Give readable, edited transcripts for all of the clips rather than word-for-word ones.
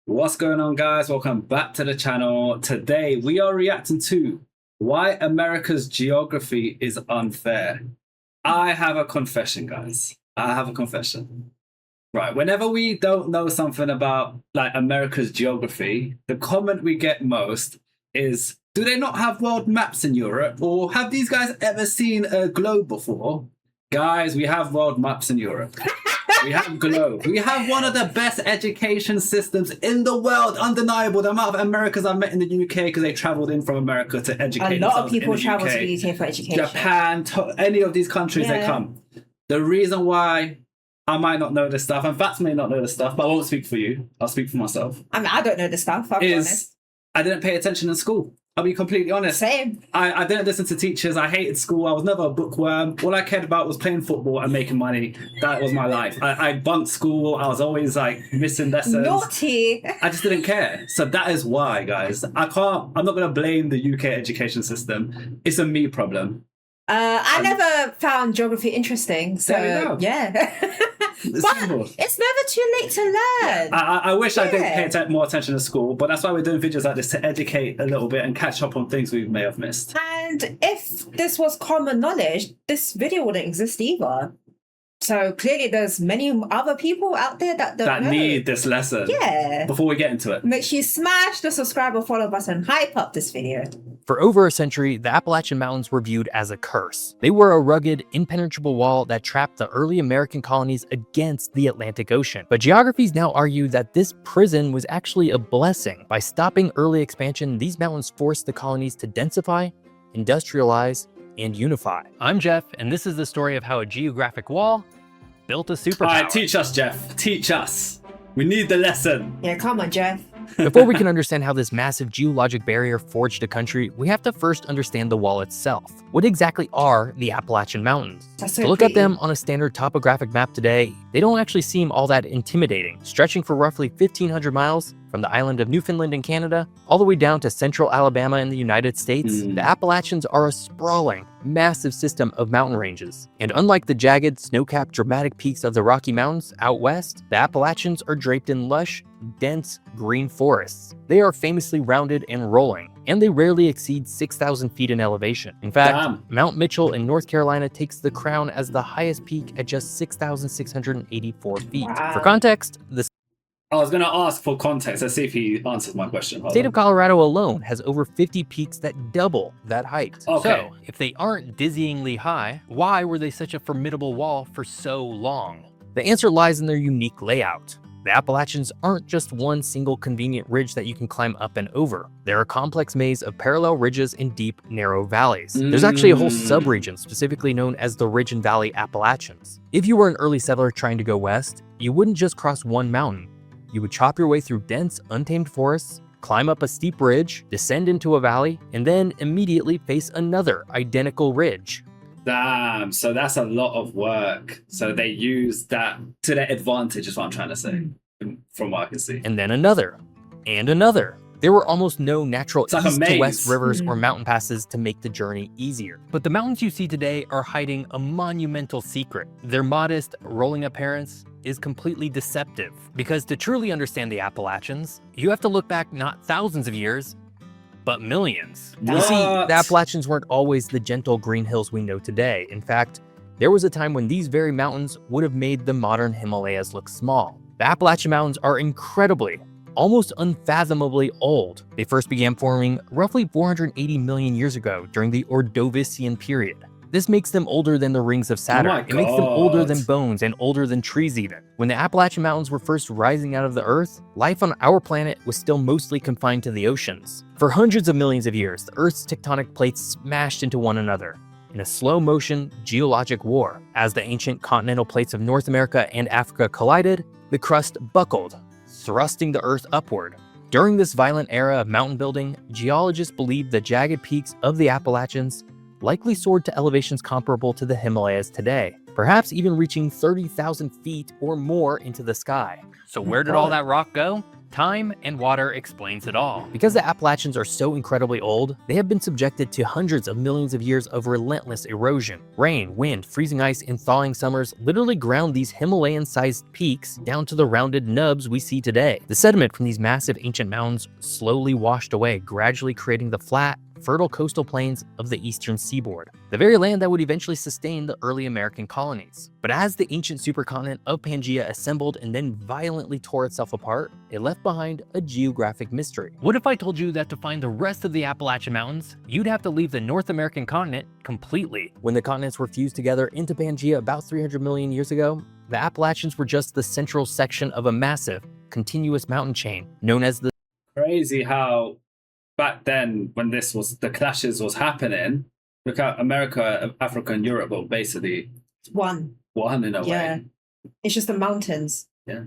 What's going on, guys? Welcome back to the channel. Today we are reacting to why America's geography is unfair. I have a confession, guys. I have a confession. Right, whenever we don't know something about like America's geography, the comment we get most is, do they not have world maps in Europe? Or have these guys ever seen a globe before? Guys, we have world maps in Europe. We have globe. We have one of the best education systems in the world. Undeniable. The amount of Americans I've met in the UK because they travelled in from America to educate themselves. A lot of people in the travel UK, to the UK for education. Japan, any of these countries they come. The reason why I might not know this stuff, and Fats may not know this stuff, but I won't speak for you. I'll speak for myself. I mean, I don't know this stuff. I'll be honest. I didn't pay attention in school. I'll be completely honest. Same. I didn't listen to teachers. I hated school. I was never a bookworm. All I cared about was playing football and making money. That was my life. I bunked school. I was always like missing lessons. Naughty. I just didn't care. So that is why, guys. I'm not going to blame the UK education system. It's a me problem. I never found geography interesting. So, yeah. But it's never too late to learn. I wish I did pay more attention to school, but that's why we're doing videos like this, to educate a little bit and catch up on things we may have missed. And if this was common knowledge, this video wouldn't exist either. So clearly there's many other people out there that don't know. Need this lesson. Yeah. Before we get into it, make sure you smash the subscribe or follow button, hype up this video. For over a century, the Appalachian Mountains were viewed as a curse. They were a rugged, impenetrable wall that trapped the early American colonies against the Atlantic Ocean. But geographers now argue that this prison was actually a blessing. By stopping early expansion, these mountains forced the colonies to densify, industrialize, and unify. I'm Jeff, and this is the story of how a geographic wall built a superpower. All right, teach us, Jeff. Teach us. We need the lesson. Yeah, come on, Jeff. Before we can understand how this massive geologic barrier forged a country, we have to first understand the wall itself. What exactly are the Appalachian Mountains? To look at them on a standard topographic map today, they don't actually seem all that intimidating. Stretching for roughly 1,500 miles from the island of Newfoundland in Canada, all the way down to central Alabama in the United States, the Appalachians are a sprawling, massive system of mountain ranges. And unlike the jagged, snow-capped, dramatic peaks of the Rocky Mountains out west, the Appalachians are draped in lush, dense green forests. They are famously rounded and rolling, and they rarely exceed 6,000 feet in elevation. In fact, Mount Mitchell in North Carolina takes the crown as the highest peak at just 6,684 feet. Wow. For context, I was going to ask for context. Let's see if he answers my question. The state of Colorado alone has over 50 peaks that double that height. Okay. So, if they aren't dizzyingly high, why were they such a formidable wall for so long? The answer lies in their unique layout. The Appalachians aren't just one single convenient ridge that you can climb up and over. They're a complex maze of parallel ridges and deep, narrow valleys. There's actually a whole subregion specifically known as the Ridge and Valley Appalachians. If you were an early settler trying to go west, you wouldn't just cross one mountain. You would chop your way through dense, untamed forests, climb up a steep ridge, descend into a valley, and then immediately face another identical ridge. Damn, so that's a lot of work. So they use that to their advantage, is what I'm trying to say, from what I can see. And then another, and another. There were almost no natural east to west rivers or mountain passes to make the journey easier. But the mountains you see today are hiding a monumental secret. Their modest, rolling appearance is completely deceptive. Because to truly understand the Appalachians, you have to look back not thousands of years, but millions. You see, the Appalachians weren't always the gentle green hills we know today. In fact, there was a time when these very mountains would have made the modern Himalayas look small. The Appalachian Mountains are incredibly, almost unfathomably old. They first began forming roughly 480 million years ago during the Ordovician period. This makes them older than the rings of Saturn. It makes them older than bones and older than trees even. When the Appalachian Mountains were first rising out of the earth, life on our planet was still mostly confined to the oceans. For hundreds of millions of years, the Earth's tectonic plates smashed into one another in a slow-motion geologic war. As the ancient continental plates of North America and Africa collided, the crust buckled, thrusting the Earth upward. During this violent era of mountain building, geologists believed the jagged peaks of the Appalachians likely soared to elevations comparable to the Himalayas today, perhaps even reaching 30,000 feet or more into the sky. So where did all that rock go? Time and water explains it all. Because the Appalachians are so incredibly old, they have been subjected to hundreds of millions of years of relentless erosion. Rain, wind, freezing ice, and thawing summers literally ground these Himalayan-sized peaks down to the rounded nubs we see today. The sediment from these massive ancient mountains slowly washed away, gradually creating the flat, fertile coastal plains of the eastern seaboard, the very land that would eventually sustain the early American colonies. But as the ancient supercontinent of Pangaea assembled and then violently tore itself apart, it left behind a geographic mystery. What if I told you that to find the rest of the Appalachian Mountains, you'd have to leave the North American continent completely? When the continents were fused together into Pangaea about 300 million years ago, the Appalachians were just the central section of a massive, continuous mountain chain known as the... Crazy how back then, when the clashes was happening, look at America, Africa, and Europe were basically one in a way. It's just the mountains. Yeah.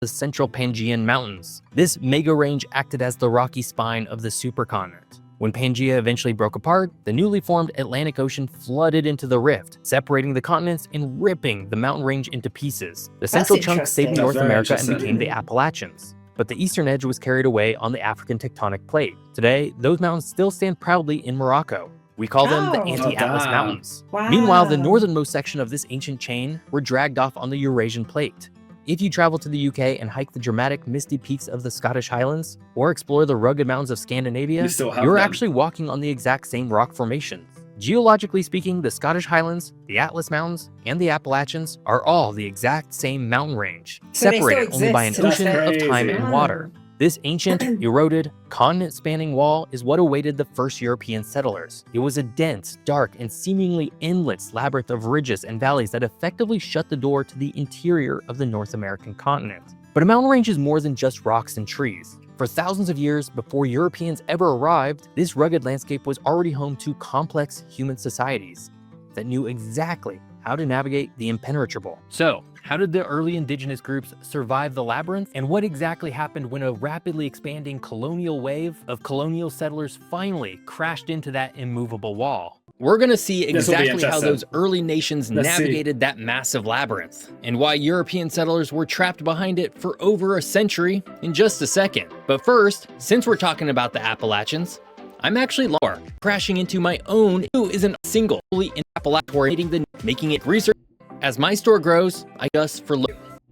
The Central Pangaean Mountains. This mega range acted as the rocky spine of the supercontinent. When Pangaea eventually broke apart, the newly formed Atlantic Ocean flooded into the rift, separating the continents and ripping the mountain range into pieces. The central chunk stayed in North America and became the Appalachians. But the eastern edge was carried away on the African tectonic plate. Today, those mountains still stand proudly in Morocco. We call them the Anti-Atlas Mountains. Wow. Meanwhile, the northernmost section of this ancient chain were dragged off on the Eurasian plate. If you travel to the UK and hike the dramatic misty peaks of the Scottish Highlands, or explore the rugged mountains of Scandinavia, you're actually walking on the exact same rock formations. Geologically speaking, the Scottish Highlands, the Atlas Mountains, and the Appalachians are all the exact same mountain range, separated only by an ocean of time and water. This ancient, eroded, continent-spanning wall is what awaited the first European settlers. It was a dense, dark, and seemingly endless labyrinth of ridges and valleys that effectively shut the door to the interior of the North American continent. But a mountain range is more than just rocks and trees. For thousands of years before Europeans ever arrived, this rugged landscape was already home to complex human societies that knew exactly how to navigate the impenetrable. So, how did the early indigenous groups survive the labyrinth? And what exactly happened when a rapidly expanding colonial wave of colonial settlers finally crashed into that immovable wall? We're gonna see exactly how those early nations navigated that massive labyrinth, and why European settlers were trapped behind it for over a century in just a second. But first, since we're talking about the Appalachians, I'm actually crashing into my own who isn't single, fully in Appalachian, making it research. As my store grows, I just for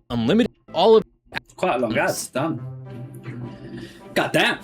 unlimited all of quite a long ads done. Goddamn.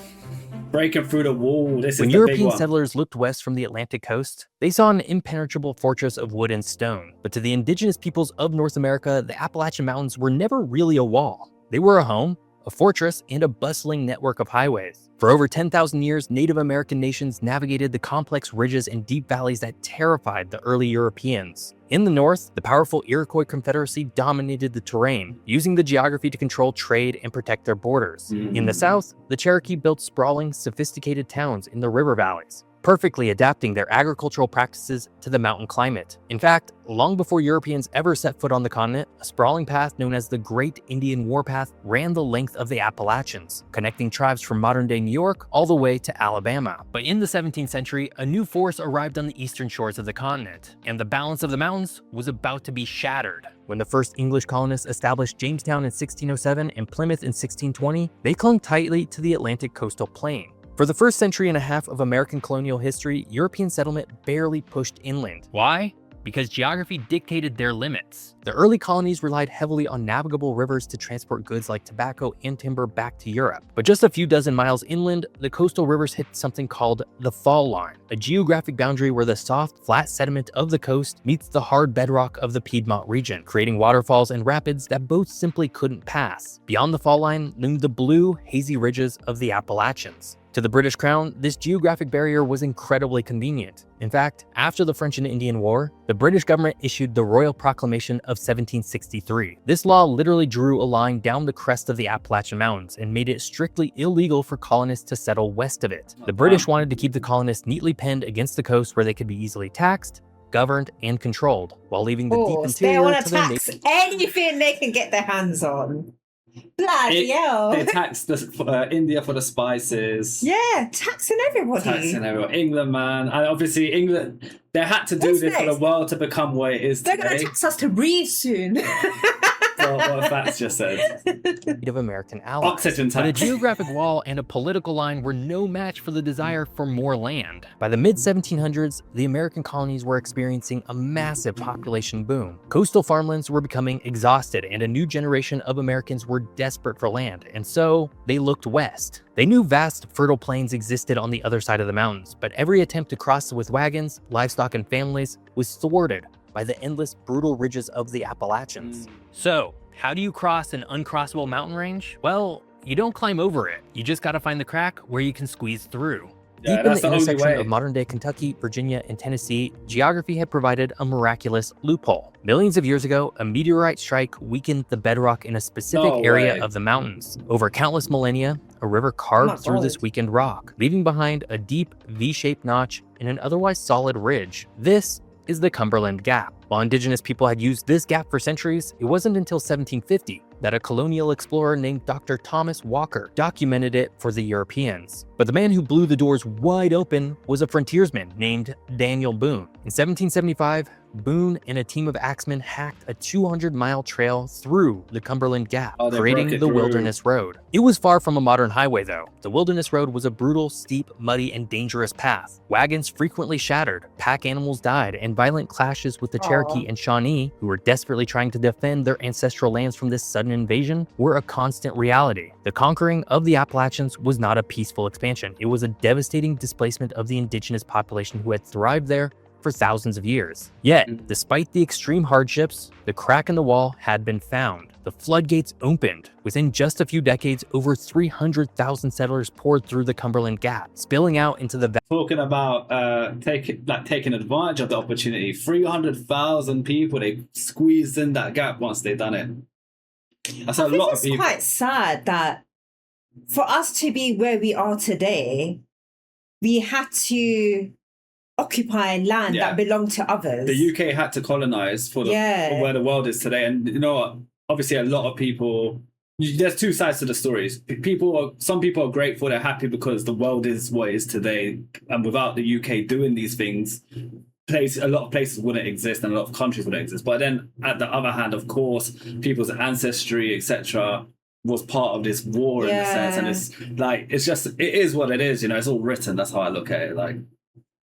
Breaking through the wall. This when is the European big one. settlers looked west from the Atlantic coast, they saw an impenetrable fortress of wood and stone. But to the indigenous peoples of North America, the Appalachian Mountains were never really a wall. They were a home, a fortress, and a bustling network of highways. For over 10,000 years, Native American nations navigated the complex ridges and deep valleys that terrified the early Europeans. In the north, the powerful Iroquois Confederacy dominated the terrain, using the geography to control trade and protect their borders. In the south, the Cherokee built sprawling, sophisticated towns in the river valleys, perfectly adapting their agricultural practices to the mountain climate. In fact, long before Europeans ever set foot on the continent, a sprawling path known as the Great Indian Warpath ran the length of the Appalachians, connecting tribes from modern-day New York all the way to Alabama. But in the 17th century, a new force arrived on the eastern shores of the continent, and the balance of the mountains was about to be shattered. When the first English colonists established Jamestown in 1607 and Plymouth in 1620, they clung tightly to the Atlantic coastal plain. For the first century and a half of American colonial history, European settlement barely pushed inland. Why? Because geography dictated their limits. The early colonies relied heavily on navigable rivers to transport goods like tobacco and timber back to Europe. But just a few dozen miles inland, the coastal rivers hit something called the fall line, a geographic boundary where the soft, flat sediment of the coast meets the hard bedrock of the Piedmont region, creating waterfalls and rapids that both simply couldn't pass. Beyond the fall line loomed the blue, hazy ridges of the Appalachians. To the British Crown, this geographic barrier was incredibly convenient. In fact, after the French and Indian War, the British government issued the Royal Proclamation of 1763. This law literally drew a line down the crest of the Appalachian Mountains and made it strictly illegal for colonists to settle west of it. The British wanted to keep the colonists neatly penned against the coast where they could be easily taxed, governed, and controlled, while leaving the deep interior they want to to their tax anything they can get their hands on. Bloody hell. They taxed India for the spices. Yeah, taxing everybody. Taxing everyone. England, man. And obviously England, they had to do this for the world to become what it is They're today. going to tax us to breathe soon. Bro, what facts just said. Native American allies. Oxygen But a tax. geographic wall and a political line were no match for the desire for more land. By the mid-1700s, the American colonies were experiencing a massive population boom. Coastal farmlands were becoming exhausted, and a new generation of Americans were desperate for land, and so they looked west. They knew vast, fertile plains existed on the other side of the mountains, but every attempt to cross with wagons, livestock, and families was thwarted by the endless, brutal ridges of the Appalachians. So, how do you cross an uncrossable mountain range? Well, you don't climb over it. You just gotta find the crack where you can squeeze through. Yeah, Deep in that's the the only intersection way. of modern-day Kentucky, Virginia, and Tennessee, geography had provided a miraculous loophole. Millions of years ago, a meteorite strike weakened the bedrock in a specific No area way. of the mountains. Over countless millennia, a river carved through this weakened rock, leaving behind a deep V-shaped notch in an otherwise solid ridge. This is the Cumberland Gap. While indigenous people had used this gap for centuries, it wasn't until 1750 that a colonial explorer named Dr. Thomas Walker documented it for the Europeans. But the man who blew the doors wide open was a frontiersman named Daniel Boone. In 1775, Boone and a team of axemen hacked a 200-mile trail through the Cumberland Gap, Oh, they creating broke it the through. Wilderness Road. It was far from a modern highway, though. The Wilderness Road was a brutal, steep, muddy, and dangerous path. Wagons frequently shattered, pack animals died, and violent clashes with the Cherokee and Shawnee, who were desperately trying to defend their ancestral lands from this sudden invasion, were a constant reality. The conquering of the Appalachians was not a peaceful expansion. It was a devastating displacement of the indigenous population who had thrived there for thousands of years. Yet, despite the extreme hardships, the crack in the wall had been found. The floodgates opened. Within just a few decades, over 300,000 settlers poured through the Cumberland Gap, spilling out into the Talking about taking advantage of the opportunity. 300,000 people, they squeezed in that gap once they done it. That's a lot of It's people. quite sad that for us to be where we are today, we had to occupy land Yeah. that belonged to others. The UK had to colonize for where the world is today, and you know what? Obviously, a lot of people. There's two sides to the stories. Some people are grateful; they're happy because the world is what it is today, and without the UK doing these things, a lot of places wouldn't exist, and a lot of countries wouldn't exist. But then, at the other hand, of course, people's ancestry, etc., was part of this war in a sense, and it is what it is. You know, it's all written. That's how I look at it. Like,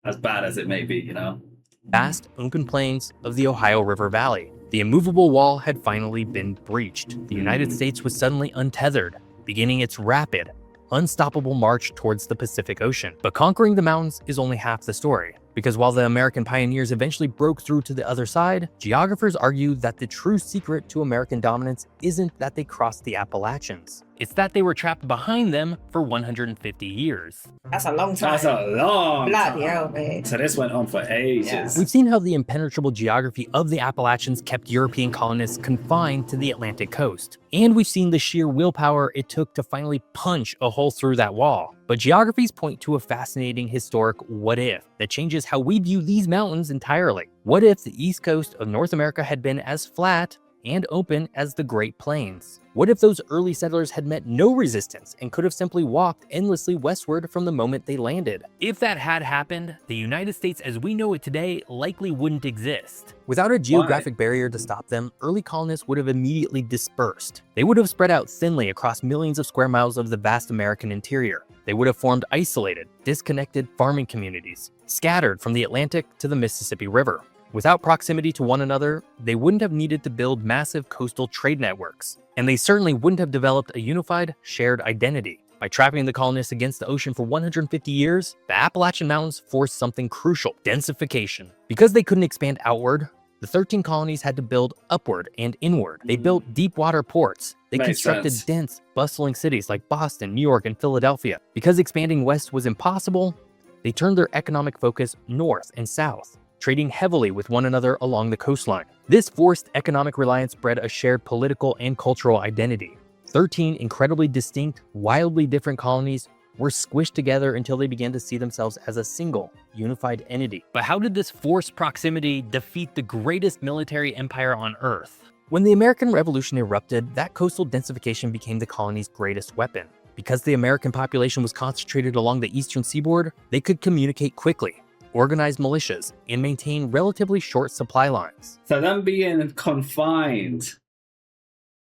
as bad as it may be, you know. vast open plains of the Ohio River Valley. The immovable wall had finally been breached. The United States was suddenly untethered, beginning its rapid, unstoppable march towards the Pacific Ocean. But conquering the mountains is only half the story, because while the American pioneers eventually broke through to the other side, geographers argue that the true secret to American dominance isn't that they crossed the Appalachians. It's that they were trapped behind them for 150 years. That's a long time. That's a long Bloody time. hell, mate. So this went on for ages. Yeah. We've seen how the impenetrable geography of the Appalachians kept European colonists confined to the Atlantic coast. And we've seen the sheer willpower it took to finally punch a hole through that wall. But geographies point to a fascinating historic what if that changes how we view these mountains entirely. What if the east coast of North America had been as flat and open as the Great Plains? What if those early settlers had met no resistance and could have simply walked endlessly westward from the moment they landed? If that had happened, the United States as we know it today likely wouldn't exist. Without a geographic barrier to stop them, early colonists would have immediately dispersed. They would have spread out thinly across millions of square miles of the vast American interior. They would have formed isolated, disconnected farming communities, scattered from the Atlantic to the Mississippi River. Without proximity to one another, they wouldn't have needed to build massive coastal trade networks, and they certainly wouldn't have developed a unified, shared identity. By trapping the colonists against the ocean for 150 years, the Appalachian Mountains forced something crucial: densification. Because they couldn't expand outward, the 13 colonies had to build upward and inward. They built deep water ports. They Makes constructed sense. dense, bustling cities like Boston, New York, and Philadelphia. Because expanding west was impossible, they turned their economic focus north and south, trading heavily with one another along the coastline. This forced economic reliance bred a shared political and cultural identity. 13 incredibly distinct, wildly different colonies were squished together until they began to see themselves as a single, unified entity. But how did this forced proximity defeat the greatest military empire on Earth? When the American Revolution erupted, that coastal densification became the colony's greatest weapon. Because the American population was concentrated along the eastern seaboard, they could communicate quickly, organize militias, and maintain relatively short supply lines. So them being confined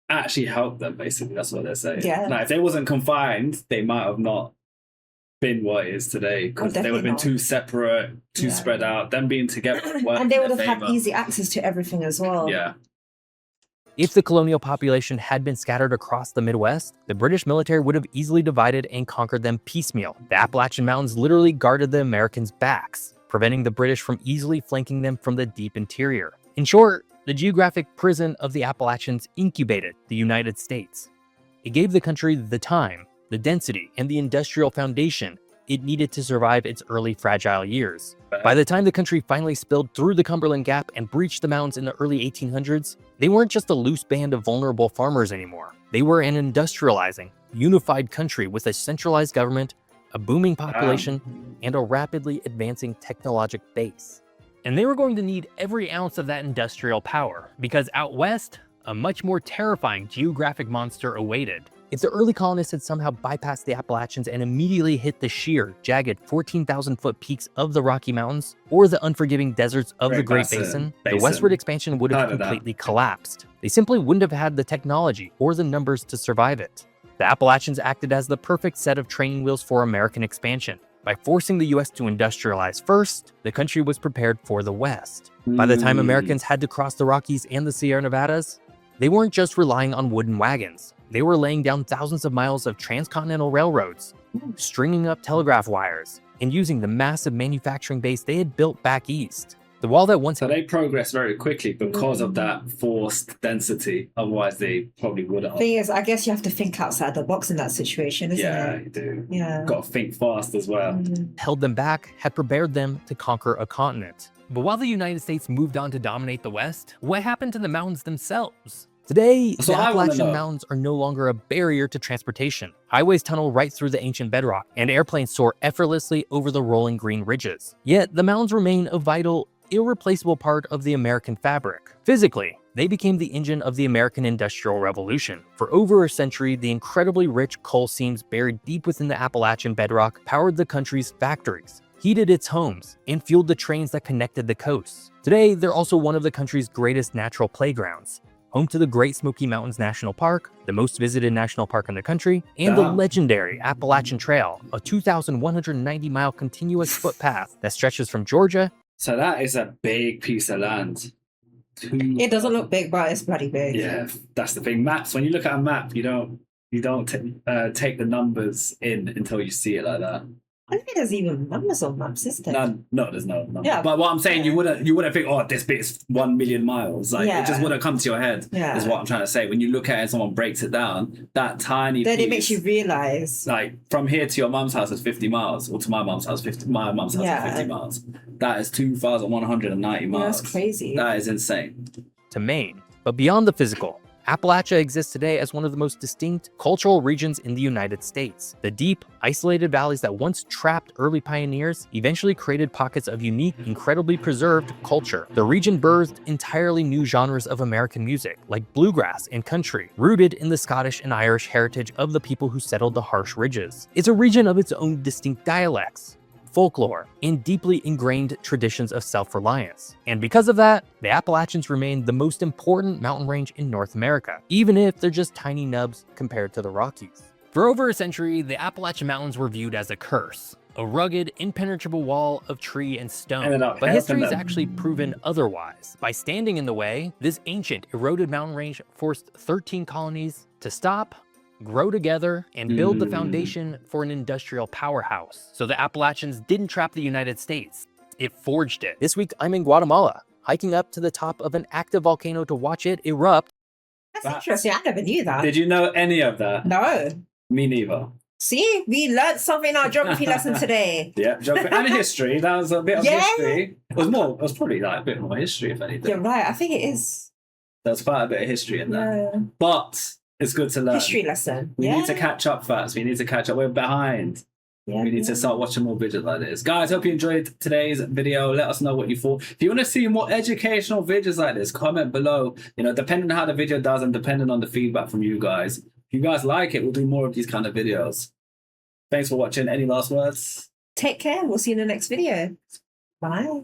actually helped them, basically. That's what they're saying. Yeah. Like, if they wasn't confined, they might have not been what it is today, because they would have been too separate, too spread out. Them being together. And they would have had easy access to everything as well. Yeah. If the colonial population had been scattered across the Midwest, the British military would have easily divided and conquered them piecemeal. The Appalachian Mountains literally guarded the Americans' backs, preventing the British from easily flanking them from the deep interior. In short, the geographic prison of the Appalachians incubated the United States. It gave the country the time, the density, and the industrial foundation it needed to survive its early fragile years. By the time the country finally spilled through the Cumberland Gap and breached the mountains in the early 1800s, they weren't just a loose band of vulnerable farmers anymore. They were an industrializing, unified country with a centralized government, a booming population, and a rapidly advancing technological base. And they were going to need every ounce of that industrial power, because out west, a much more terrifying geographic monster awaited. If the early colonists had somehow bypassed the Appalachians and immediately hit the sheer, jagged 14,000-foot peaks of the Rocky Mountains or the unforgiving deserts of the Great Basin, the westward expansion would have completely collapsed. They simply wouldn't have had the technology or the numbers to survive it. The Appalachians acted as the perfect set of training wheels for American expansion. By forcing the US to industrialize first, the country was prepared for the West. By the time Americans had to cross the Rockies and the Sierra Nevadas, they weren't just relying on wooden wagons. They were laying down thousands of miles of transcontinental railroads, stringing up telegraph wires, and using the massive manufacturing base they had built back east. The wall that once... So they progressed very quickly because of that forced density. Otherwise, they probably would have. Thing is, I guess you have to think outside the box in that situation, isn't it? Yeah, you do. Yeah. Got to think fast as well. Held them back, had prepared them to conquer a continent. But while the United States moved on to dominate the West, what happened to the mountains themselves? Today, the Appalachian Mountains are no longer a barrier to transportation. Highways tunnel right through the ancient bedrock, and airplanes soar effortlessly over the rolling green ridges. Yet, the mountains remain a vital, irreplaceable part of the American fabric. Physically, they became the engine of the American Industrial Revolution. For over a century, the incredibly rich coal seams buried deep within the Appalachian bedrock powered the country's factories, heated its homes, and fueled the trains that connected the coasts. Today, they're also one of the country's greatest natural playgrounds, home to the Great Smoky Mountains National Park, the most visited national park in the country, and the legendary Appalachian Trail, a 2,190-mile continuous footpath that stretches from Georgia. So that is a big piece of land. It doesn't look big, but it's bloody big. Yeah, that's the thing. Maps, when you look at a map, you don't take the numbers in until you see it like that. I don't think there's even numbers on maps, is there? No, there's no number. Yeah. But what I'm saying, you wouldn't think, oh, this bit is 1 million miles. Like, it just wouldn't come to your head, is what I'm trying to say. When you look at it and someone breaks it down, that tiny then piece, it makes you realize. like, from here to your mum's house is 50 miles, or to my mum's house, my mum's house is 50 miles. That is 2,190 miles. That's crazy. That is insane. To Maine. But beyond the physical, Appalachia exists today as one of the most distinct cultural regions in the United States. The deep, isolated valleys that once trapped early pioneers eventually created pockets of unique, incredibly preserved culture. The region birthed entirely new genres of American music, like bluegrass and country, rooted in the Scottish and Irish heritage of the people who settled the harsh ridges. It's a region of its own distinct dialects, folklore, and deeply ingrained traditions of self-reliance. And because of that, the Appalachians remain the most important mountain range in North America, even if they're just tiny nubs compared to the Rockies. For over a century, the Appalachian Mountains were viewed as a curse, a rugged, impenetrable wall of tree and stone. But history has actually proven otherwise. By standing in the way, this ancient, eroded mountain range forced 13 colonies to stop, grow together, and build the foundation for an industrial powerhouse. So the Appalachians didn't trap the United States, it forged it. This week, I'm in Guatemala, hiking up to the top of an active volcano to watch it erupt. That's interesting, I never knew that. Did you know any of that? No. Me neither. See, we learned something in our geography lesson today. Yeah, geography and history. That was a bit of history. It was probably like a bit more history, if anything. You're right, I think it is. There's quite a bit of history in there. But it's good to learn. History lesson. We need to catch up first. We need to catch up. We're behind. We need to start watching more videos like this. Guys, hope you enjoyed today's video. Let us know what you thought. If you want to see more educational videos like this, comment below. Depending on how the video does and depending on the feedback from you guys. If you guys like it, we'll do more of these kind of videos. Thanks for watching. Any last words? Take care. We'll see you in the next video. Bye.